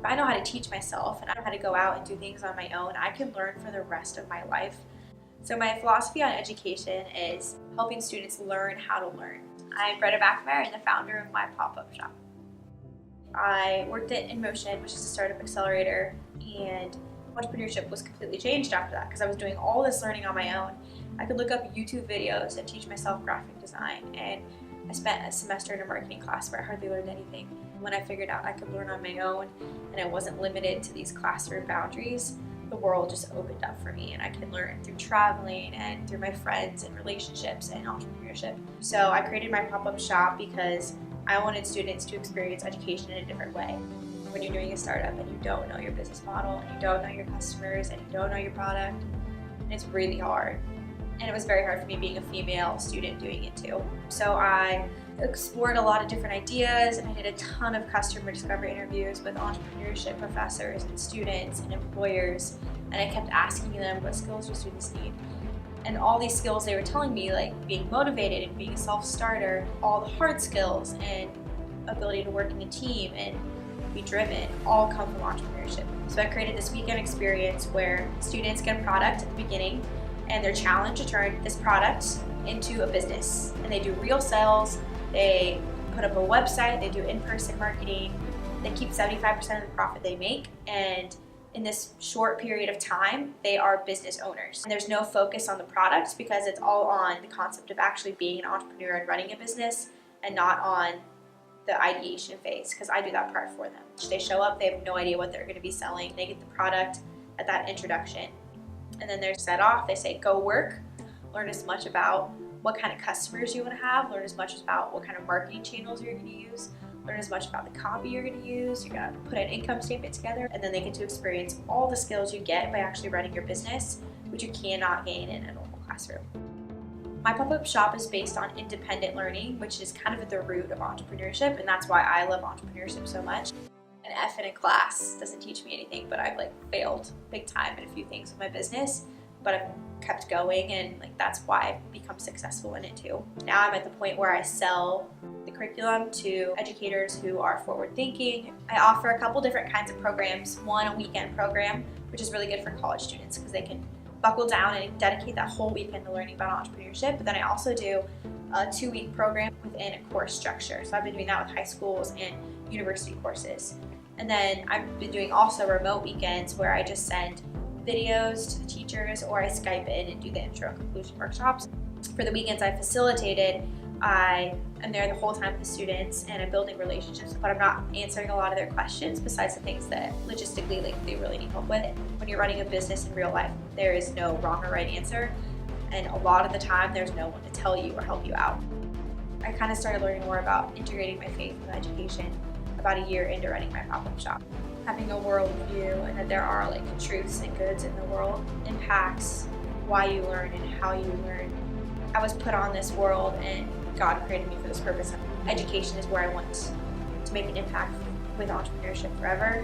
If I know how to teach myself and I know how to go out and do things on my own, I can learn for the rest of my life. So my philosophy on education is helping students learn how to learn. I'm Brenna Backemeyer and the founder of My Pop-Up Shoppe. I worked at In Motion, which is a startup accelerator, and entrepreneurship was completely changed after that because I was doing all this learning on my own. I could look up YouTube videos and teach myself graphic design, and I spent a semester in a marketing class where I hardly learned anything. When I figured out I could learn on my own and I wasn't limited to these classroom boundaries, the world just opened up for me, and I could learn through traveling and through my friends and relationships and entrepreneurship. So I created My Pop-Up Shoppe because I wanted students to experience education in a different way. When you're doing a startup and you don't know your business model, and you don't know your customers, and you don't know your product, it's really hard. And it was very hard for me being a female student doing it too. So I explored a lot of different ideas, and I did a ton of customer discovery interviews with entrepreneurship professors and students and employers, and I kept asking them, what skills do students need? And all these skills they were telling me, like being motivated and being a self-starter, all the hard skills and ability to work in a team and be driven, all come from entrepreneurship. So I created this weekend experience where students get a product at the beginning, and they're challenged to turn this product into a business. And they do real sales, they put up a website, they do in-person marketing, they keep 75% of the profit they make, and in this short period of time, they are business owners. And there's no focus on the product because it's all on the concept of actually being an entrepreneur and running a business, and not on the ideation phase, because I do that part for them. They show up, they have no idea what they're going to be selling, they get the product at that introduction, and then they're set off. They say, go work, learn as much about what kind of customers you want to have, learn as much about what kind of marketing channels you're going to use, learn as much about the copy you're going to use, you're going to put an income statement together, and then they get to experience all the skills you get by actually running your business, which you cannot gain in a normal classroom. My Pop-Up Shoppe is based on independent learning, which is kind of at the root of entrepreneurship, and that's why I love entrepreneurship so much. An F in a class doesn't teach me anything, but I've failed big time in a few things with my business, but I've kept going, and that's why I've become successful in it too. Now I'm at the point where I sell the curriculum to educators who are forward thinking. I offer a couple different kinds of programs. One, a weekend program, which is really good for college students because they can buckle down and dedicate that whole weekend to learning about entrepreneurship. But then I also do a 2-week program within a course structure. So I've been doing that with high schools and university courses. And then I've been doing also remote weekends where I just send videos to the teachers, or I Skype in and do the intro and conclusion workshops. For the weekends I facilitated, I am there the whole time with the students and I'm building relationships, but I'm not answering a lot of their questions besides the things that logistically they really need help with. When you're running a business in real life, there is no wrong or right answer, and a lot of the time there's no one to tell you or help you out. I kind of started learning more about integrating my faith with education about a year into running My Pop-Up Shoppe. Having a worldview and that there are truths and goods in the world impacts why you learn and how you learn. I was put on this world and God created me for this purpose. Education is where I want to make an impact with entrepreneurship forever.